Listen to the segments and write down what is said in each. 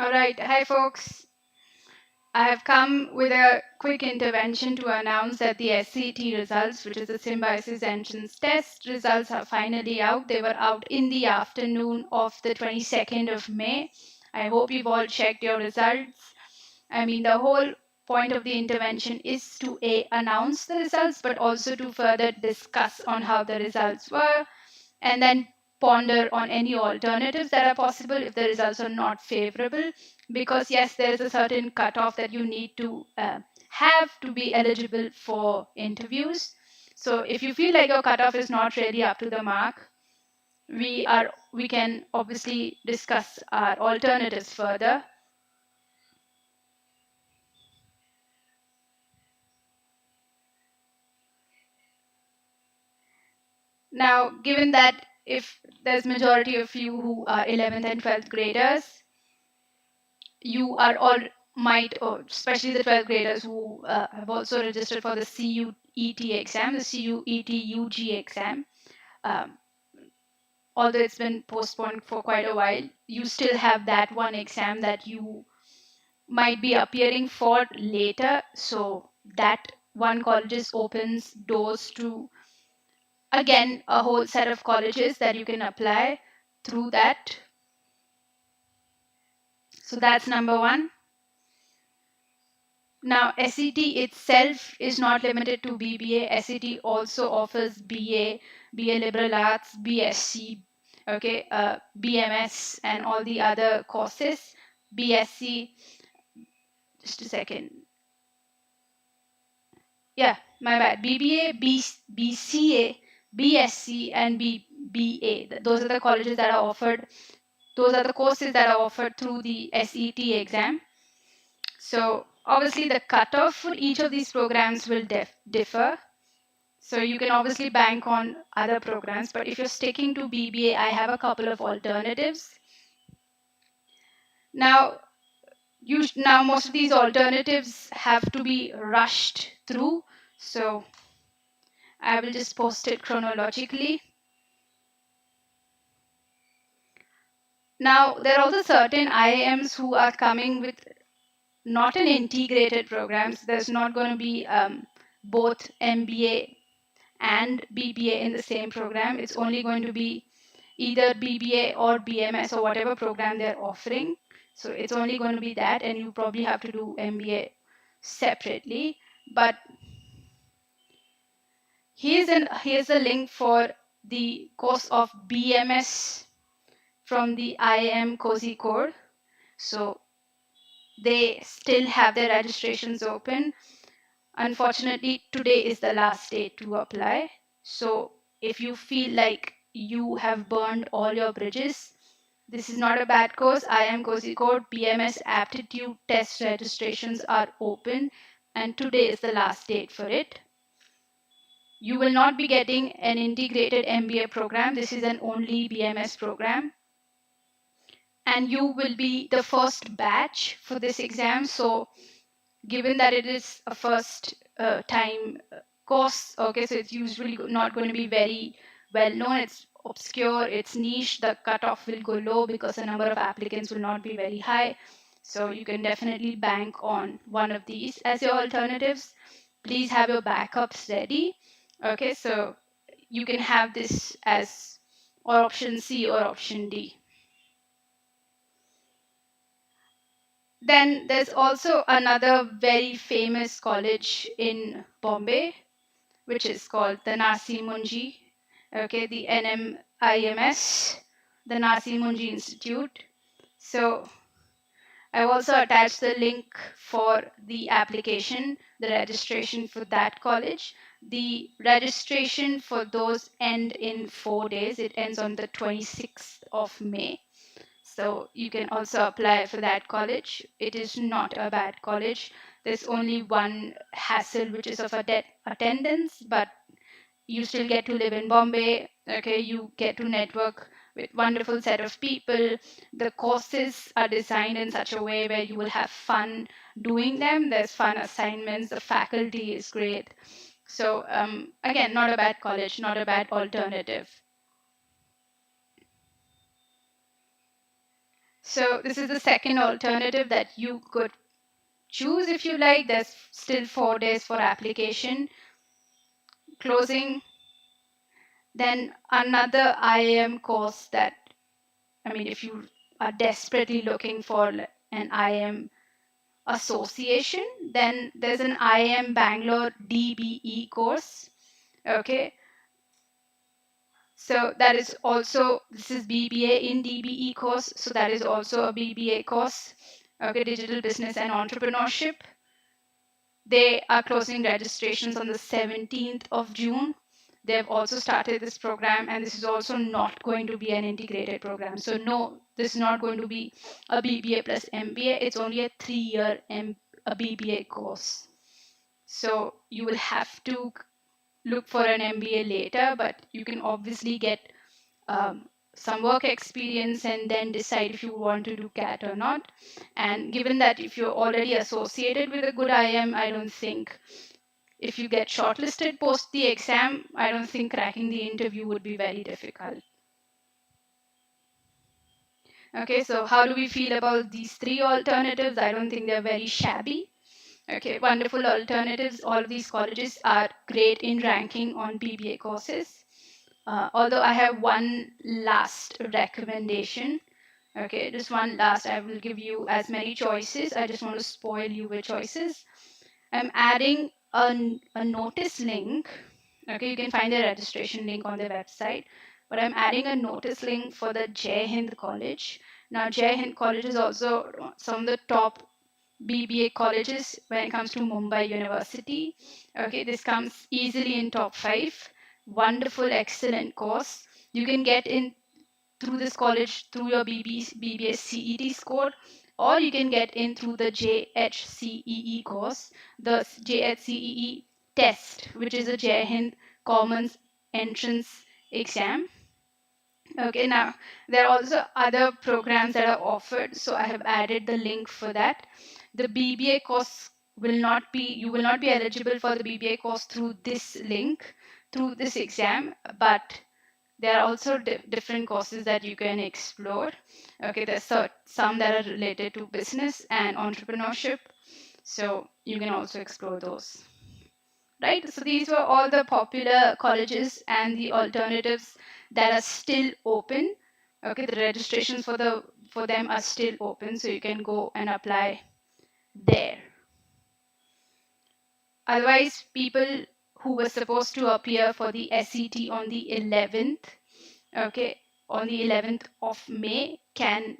All right, hi folks. I have come with a quick intervention to announce that the SCT results, which is the Symbiosis Entrance Test results, are finally out. They were out in the afternoon of the 22nd of May. I hope you've all checked your results. I mean, the whole point of the intervention is to announce the results, but also to further discuss on how the results were, and then ponder on any alternatives that are possible if the results are not favorable. Because yes, there is a certain cutoff that you need to have to be eligible for interviews. So if you feel like your cutoff is not really up to the mark, we can obviously discuss our alternatives further. Now, given that if there's majority of you who are 11th and 12th graders, you are all might, or especially the 12th graders who have also registered for the CUET exam, the CUET UG exam. Um, Although it's been postponed for quite a while, you still have that one exam that you might be appearing for later. So that one colleges opens doors to, again, a whole set of colleges that you can apply through that. So that's number one. Now, SET itself is not limited to BBA. SET also offers BA, BA Liberal Arts, BSc, okay, BMS, and all the other courses. BSc, just a second. Yeah, my bad. BBA, BCA, BSc, and BBA. Those are the colleges that are offered. Those are the courses that are offered through the SET exam. So obviously the cutoff for each of these programs will differ. So you can obviously bank on other programs, but if you're sticking to BBA, I have a couple of alternatives. Now, most of these alternatives have to be rushed through. So I will just post it chronologically. Now, there are also certain IIMs who are coming with not an integrated programs. There's not going to be both MBA and BBA in the same program. It's only going to be either BBA or BMS or whatever program they're offering. So it's only going to be that, and you probably have to do MBA separately. But here's a link for the course of BMS from the IIM Kozhikode. So they still have their registrations open. Unfortunately, today is the last day to apply. So if you feel like you have burned all your bridges, this is not a bad course. IIM Kozhikode BMS Aptitude test registrations are open, and today is the last date for it. You will not be getting an integrated MBA program. This is an only BMS program. And you will be the first batch for this exam. So given that it is a first time course, okay, so it's usually not going to be very well known. It's obscure, it's niche. The cutoff will go low because the number of applicants will not be very high. So you can definitely bank on one of these as your alternatives. Please have your backups ready. Okay, so you can have this as or option C or option D. Then there's also another very famous college in Bombay, which is called the Narsee Monjee, okay, the NMIMS, the Narsee Monjee Institute. So I've also attached the link for the application, the registration for that college. The registration for those end in 4 days. It ends on the 26th of May. So you can also apply for that college. It is not a bad college. There's only one hassle, which is of attendance, but you still get to live in Bombay. Okay, you get to network with wonderful set of people. The courses are designed in such a way where you will have fun doing them. There's fun assignments. The faculty is great. So again, not a bad college, not a bad alternative. So this is the second alternative that you could choose if you like. There's still 4 days for application closing. Then another IIM course that, I mean, if you are desperately looking for an IIM association, then there's an IIM Bangalore DBE course. Okay. So that is also, this is BBA in DBE course. So that is also a BBA course. Okay, Digital Business and Entrepreneurship. They are closing registrations on the 17th of June. They have also started this program, and this is also not going to be an integrated program. So no, this is not going to be a BBA plus MBA. It's only a 3-year a BBA course. So you will have to look for an MBA later, but you can obviously get some work experience and then decide if you want to do CAT or not. And given that if you're already associated with a good IIM, I don't think if you get shortlisted post the exam, I don't think cracking the interview would be very difficult. Okay, so how do we feel about these 3 alternatives? I don't think they're very shabby. Okay, wonderful alternatives. All of these colleges are great in ranking on BBA courses. Although I have one last recommendation. Okay, just one last. I will give you as many choices. I just want to spoil you with choices. I'm adding a notice link. Okay, you can find the registration link on the website. But I'm adding a notice link for the Hind College. Now, Hind College is also some of the top BBA colleges when it comes to Mumbai University. Okay, this comes easily in top 5. Wonderful, excellent course. You can get in through this college through your BBA CET score, or you can get in through the JHCEE course, the JHCEE test, which is a Hind Common Entrance Exam. Okay, now there are also other programs that are offered, so I have added the link for that. The BBA course will not be, you will not be eligible for the BBA course through this link, through this exam, but there are also different courses that you can explore. Okay, there's some that are related to business and entrepreneurship, so you can also explore those. Right, so these were all the popular colleges and the alternatives that are still open. Okay, the registrations for them are still open, so you can go and apply there. Otherwise, people who were supposed to appear for the SET on the 11th, okay, on the 11th of May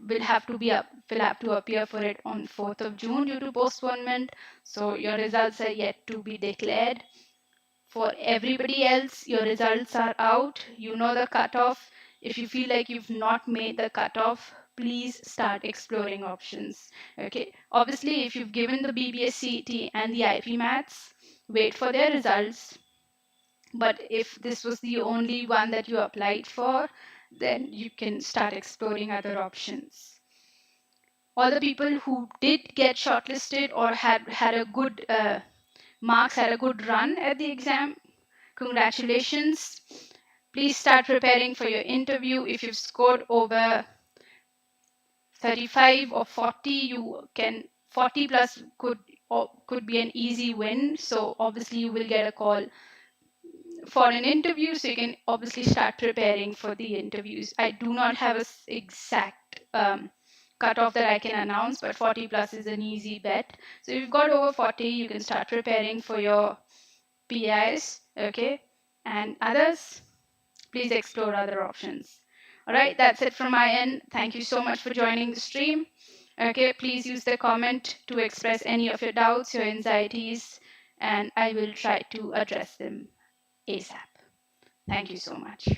will have to appear for it on 4th of June due to postponement. So your results are yet to be declared. For everybody else, your results are out. You know the cutoff. If you feel like you've not made the cutoff, please start exploring options. Okay. Obviously, if you've given the BBS CET and the IP Maths, wait for their results. But if this was the only one that you applied for, then you can start exploring other options. All the people who did get shortlisted or had a good marks, had a good run at the exam, congratulations. Please start preparing for your interview. If you've scored over 35 or 40, 40 plus could be an easy win. So obviously you will get a call for an interview, so you can obviously start preparing for the interviews. I do not have an exact cutoff that I can announce, but 40 plus is an easy bet. So if you've got over 40, you can start preparing for your PIs, okay? And others, please explore other options. All right, that's it from my end. Thank you so much for joining the stream. Okay, please use the comment to express any of your doubts, your anxieties, and I will try to address them ASAP. Thank you so much.